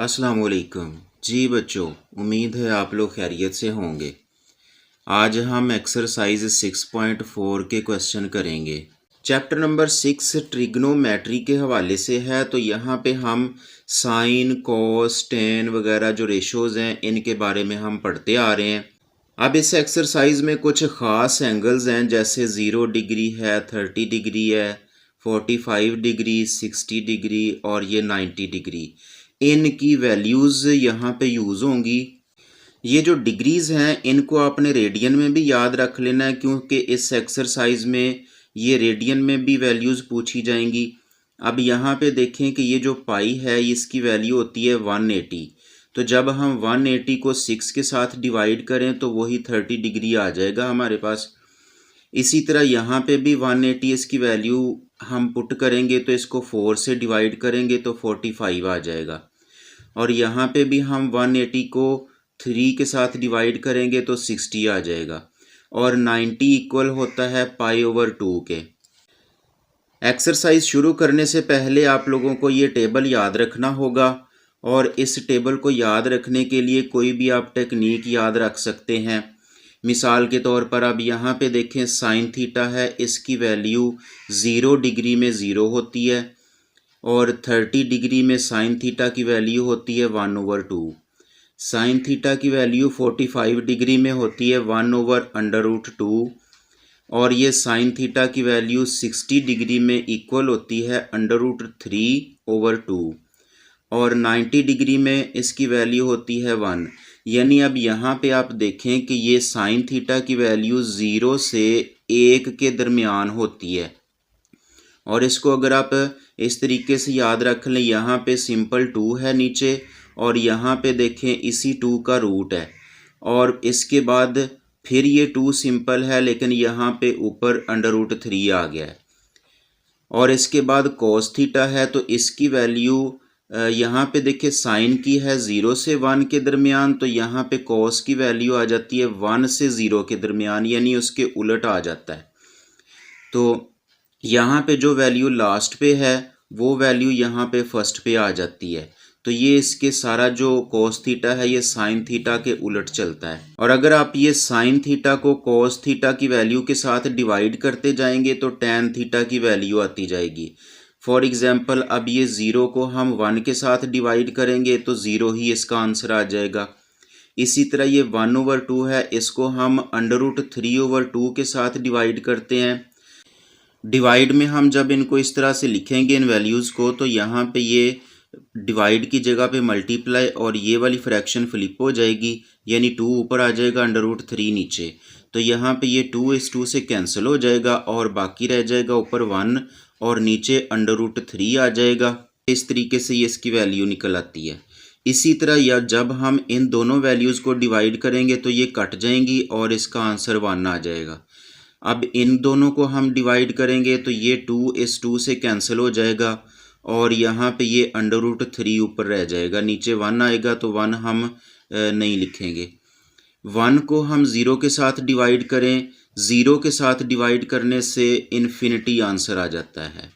अस्सलाम वालेकुम। जी बच्चों, उम्मीद है आप लोग खैरियत से होंगे। आज हम एक्सरसाइज 6.4 के क्वेश्चन करेंगे। चैप्टर नंबर 6 ट्रिग्नोमेट्री के हवाले से है, तो यहाँ पे हम साइन, कॉस, टेन वगैरह जो रेशोज़ हैं इनके बारे में हम पढ़ते आ रहे हैं। अब इस एक्सरसाइज में कुछ ख़ास एंगल्स हैं, जैसे 0 डिग्री है, 30 डिग्री है, 45 डिग्री, 60 डिग्री और ये 90 डिग्री। इनकी वैल्यूज़ यहाँ पे यूज़ होंगी। ये जो डिग्रीज़ हैं इनको आपने रेडियन में भी याद रख लेना है, क्योंकि इस एक्सरसाइज में ये रेडियन में भी वैल्यूज़ पूछी जाएंगी। अब यहाँ पे देखें कि ये जो पाई है इसकी वैल्यू होती है 180। तो जब हम 180 को 6 के साथ डिवाइड करें तो वही 30 डिग्री आ जाएगा हमारे पास। इसी तरह यहाँ पे भी 180 इसकी वैल्यू हम पुट करेंगे तो इसको 4 से डिवाइड करेंगे तो 45 आ जाएगा। और यहाँ पे भी हम 180 को 3 के साथ डिवाइड करेंगे तो 60 आ जाएगा। और 90 इक्वल होता है π/2 के। एक्सरसाइज शुरू करने से पहले आप लोगों को ये टेबल याद रखना होगा, और इस टेबल को याद रखने के लिए कोई भी आप टेक्निक याद रख सकते हैं। मिसाल के तौर पर अब यहाँ पे देखें, साइन थीटा है, इसकी वैल्यू 0 डिग्री में 0 होती है, और 30 डिग्री में साइन थीटा की वैल्यू होती है 1/2। साइन थीटा की वैल्यू 45 डिग्री में होती है 1/√2, और ये साइन थीटा की वैल्यू 60 डिग्री में इक्वल होती है √3/2, और 90 डिग्री में इसकी वैल्यू होती है 1। यानी अब यहाँ पे आप देखें कि ये साइन थीटा की वैल्यू 0 से 1 के दरमियान होती है। और इसको अगर आप इस तरीके से याद रख लें, यहाँ पे सिंपल 2 है नीचे, और यहाँ पे देखें इसी 2 का रूट है, और इसके बाद फिर ये 2 सिंपल है, लेकिन यहाँ पे ऊपर √3 आ गया है। और इसके बाद कॉस थीटा है, तो इसकी वैल्यू यहाँ पे देखिए साइन की है 0 से 1 के दरमियान, तो यहाँ पे कॉस की वैल्यू आ जाती है 1 से 0 के दरमियान, यानी उसके उलट आ जाता है। तो यहाँ पे जो वैल्यू लास्ट पे है वो वैल्यू यहाँ पे फर्स्ट पे आ जाती है। तो ये इसके सारा जो कोस थीटा है ये साइन थीटा के उलट चलता है। और अगर आप ये साइन थीटा को कोस थीटा की वैल्यू के साथ डिवाइड करते जाएंगे तो टैन थीटा की वैल्यू आती जाएगी। फॉर एग्जांपल अब ये 0 को हम 1 के साथ डिवाइड करेंगे तो 0 ही इसका आंसर आ जाएगा। इसी तरह ये 1/2 है, इसको हम √3/2 के साथ डिवाइड करते हैं। डिवाइड में हम जब इनको इस तरह से लिखेंगे इन वैल्यूज़ को, तो यहाँ पे ये डिवाइड की जगह पे मल्टीप्लाई और ये वाली फ्रैक्शन फ्लिप हो जाएगी, यानी 2 ऊपर आ जाएगा, √3 नीचे। तो यहाँ पे ये 2 इस 2 से कैंसिल हो जाएगा और बाकी रह जाएगा ऊपर 1 और नीचे √3 आ जाएगा। इस तरीके से ये इसकी वैल्यू निकल आती है। इसी तरह या जब हम इन दोनों वैल्यूज़ को डिवाइड करेंगे तो ये कट जाएंगी और इसका आंसर 1 आ जाएगा। अब इन दोनों को हम डिवाइड करेंगे तो ये 2 इस 2 से कैंसिल हो जाएगा और यहाँ पे ये √3 ऊपर रह जाएगा, नीचे 1 आएगा, तो 1 हम नहीं लिखेंगे। 1 को हम 0 के साथ डिवाइड करें, 0 के साथ डिवाइड करने से इन्फिनिटी आंसर आ जाता है।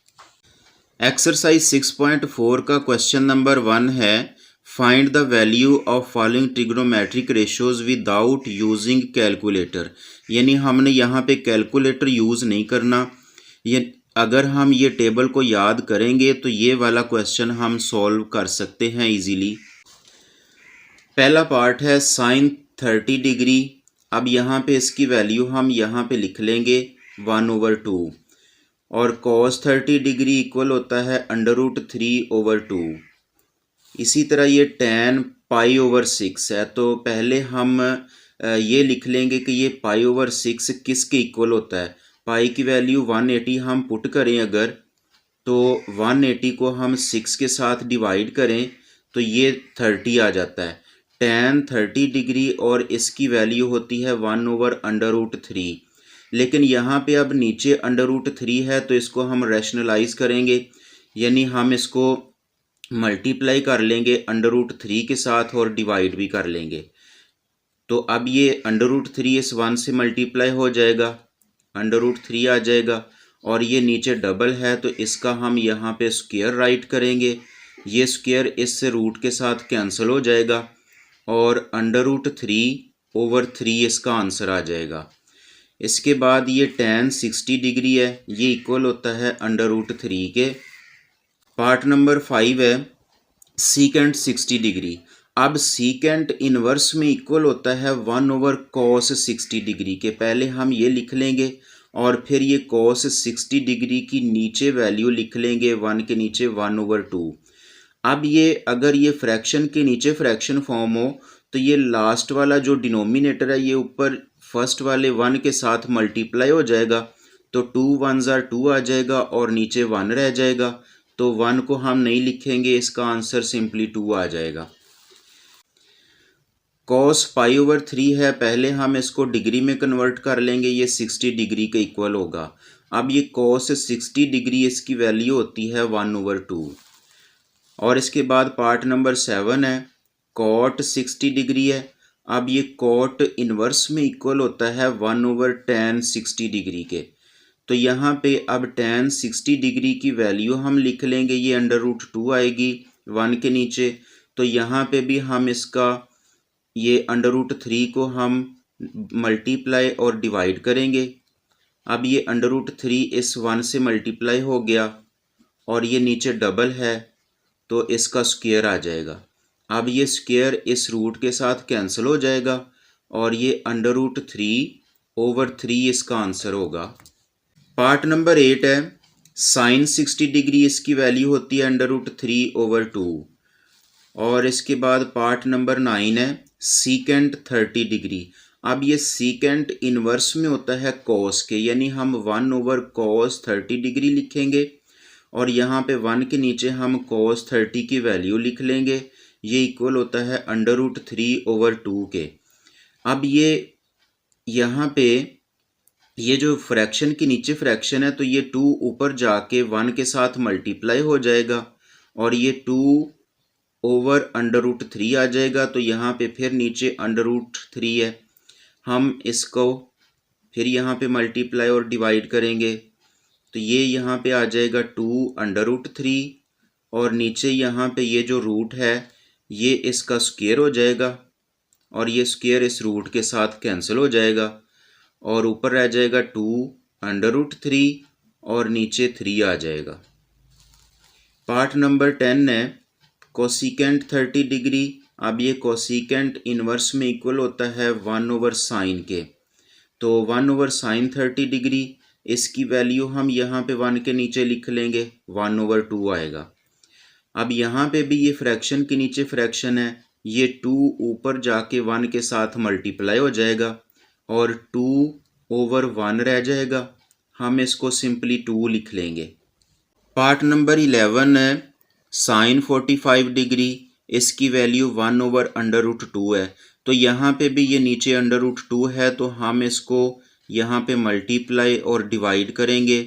एक्सरसाइज 6.4 का क्वेश्चन नंबर 1 है, find the value of following trigonometric ratios without using calculator. यानी हमने यहाँ पे कैलकुलेटर यूज़ नहीं करना। ये अगर हम ये टेबल को याद करेंगे तो ये वाला क्वेश्चन हम सॉल्व कर सकते हैं इजीली। पहला पार्ट है साइन 30 डिग्री। अब यहाँ पे इसकी वैल्यू हम यहाँ पे लिख लेंगे 1/2, और कॉस 30 डिग्री इक्वल होता है √3/2। इसी तरह ये टैन π/6 है, तो पहले हम ये लिख लेंगे कि ये π/6 किसके इक्वल होता है। पाई की वैल्यू 180 हम पुट करें अगर, तो 180 को हम 6 के साथ डिवाइड करें तो ये 30 आ जाता है। टैन 30 डिग्री और इसकी वैल्यू होती है 1/√3। लेकिन यहाँ पे अब नीचे √3 है तो इसको हम रैशनलाइज करेंगे, यानी हम इसको मल्टीप्लाई कर लेंगे √3 के साथ और डिवाइड भी कर लेंगे। तो अब ये √3 इस 1 से मल्टीप्लाई हो जाएगा, √3 आ जाएगा, और ये नीचे डबल है तो इसका हम यहाँ पे स्क्वायर राइट करेंगे, ये स्क्वायर इस रूट के साथ कैंसिल हो जाएगा और √3/3 इसका आंसर आ जाएगा। इसके बाद ये tan 60 डिग्री है, ये इक्वल होता है √3 के। पार्ट नंबर 5 है सीकेंट 60 डिग्री। अब सीकेंट इन्वर्स में इक्वल होता है 1/cos 60 डिग्री के। पहले हम ये लिख लेंगे और फिर ये cos 60 डिग्री की नीचे वैल्यू लिख लेंगे 1 के नीचे 1/2। अब ये अगर ये फ्रैक्शन के नीचे फ्रैक्शन फॉर्म हो तो ये लास्ट वाला जो डिनोमिनेटर है ये ऊपर फर्स्ट वाले 1 के साथ मल्टीप्लाई हो जाएगा, तो 2 1s are 2 आ जाएगा और नीचे 1 रह जाएगा, तो 1 को हम नहीं लिखेंगे, इसका आंसर सिंपली 2 आ जाएगा। cos π/3 है, पहले हम इसको डिग्री में कन्वर्ट कर लेंगे, ये 60 डिग्री के इक्वल होगा। अब ये cos 60 डिग्री इसकी वैल्यू होती है 1/2। और इसके बाद पार्ट नंबर 7 है cot 60 डिग्री है। अब ये cot इन्वर्स में इक्वल होता है 1/tan 60 डिग्री के। तो यहाँ पे अब tan 60 डिग्री की वैल्यू हम लिख लेंगे, ये √2 आएगी 1 के नीचे। तो यहाँ पे भी हम इसका ये √3 को हम मल्टीप्लाई और डिवाइड करेंगे। अब ये √3 इस 1 से मल्टीप्लाई हो गया और ये नीचे डबल है तो इसका स्क्वायर आ जाएगा। अब ये स्क्वायर इस रूट के साथ कैंसिल हो जाएगा और ये √3/3 इसका आंसर होगा। पार्ट नंबर 8 है sin 60 डिग्री, इसकी वैल्यू होती है √3/2। और इसके बाद पार्ट नंबर 9 है सीकेंट 30 डिग्री। अब ये सीकेंट इन्वर्स में होता है cos के, यानी हम 1/cos 30 डिग्री लिखेंगे और यहाँ पे 1 के नीचे हम cos 30 की वैल्यू लिख लेंगे, ये इक्वल होता है √3/2 के। अब ये यहाँ पे ये जो फ्रैक्शन के नीचे फ्रैक्शन है तो ये 2 ऊपर जाके 1 के साथ मल्टीप्लाई हो जाएगा और ये 2/√3 आ जाएगा। तो यहाँ पे फिर नीचे √3 है, हम इसको फिर यहाँ पे मल्टीप्लाई और डिवाइड करेंगे तो ये यहाँ पे आ जाएगा 2/√3 और नीचे यहाँ पे ये जो रूट है ये इसका स्क्वायर हो जाएगा और ये स्क्वायर इस रूट के साथ कैंसिल हो जाएगा और ऊपर रह जाएगा 2/√3 और नीचे 3 आ जाएगा। पार्ट नंबर 10 है कोसिकेंट 30 डिग्री। अब ये कोसिकेंट इन्वर्स में इक्वल होता है 1/sin के। तो 1/sin 30 डिग्री, इसकी वैल्यू हम यहाँ पे 1 के नीचे लिख लेंगे, 1/2 आएगा। अब यहाँ पे भी ये फ्रैक्शन के नीचे फ्रैक्शन है, ये 2 ऊपर जाके 1 के साथ मल्टीप्लाई हो जाएगा और 2/1 रह जाएगा, हम इसको सिंपली 2 लिख लेंगे। पार्ट नंबर 11 है sin 45 डिग्री, इसकी वैल्यू 1/√2 है। तो यहाँ पे भी ये नीचे √2 है तो हम इसको यहाँ पे मल्टीप्लाई और डिवाइड करेंगे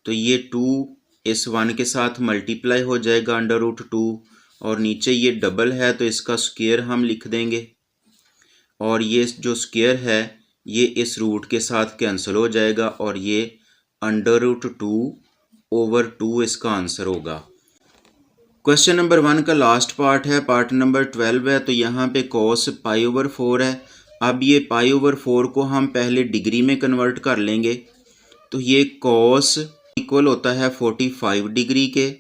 तो ये 2 इस 1 के साथ मल्टीप्लाई हो जाएगा √2 और नीचे ये डबल है तो इसका स्क्वायर हम लिख देंगे और ये जो स्क्वायर है ये इस रूट के साथ कैंसिल हो जाएगा और ये √2/2 इसका आंसर होगा। क्वेश्चन नंबर 1 का लास्ट पार्ट है, पार्ट नंबर 12 है। तो यहाँ पे cos π/4 है। अब ये π/4 को हम पहले डिग्री में कन्वर्ट कर लेंगे तो ये cos इक्वल होता है 45 डिग्री के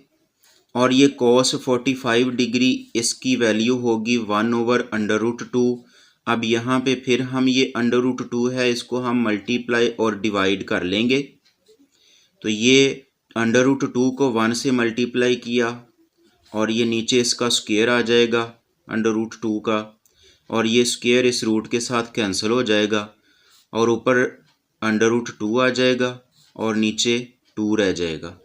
और ये cos 45 डिग्री इसकी वैल्यू होगी 1/√2। अब यहाँ पे फिर हम ये √2 है इसको हम मल्टीप्लाई और डिवाइड कर लेंगे तो ये √2 को 1 से मल्टीप्लाई किया और ये नीचे इसका स्क्वायर आ जाएगा √2 का और ये स्क्वायर इस रूट के साथ कैंसिल हो जाएगा और ऊपर √2 आ जाएगा और नीचे 2 रह जाएगा।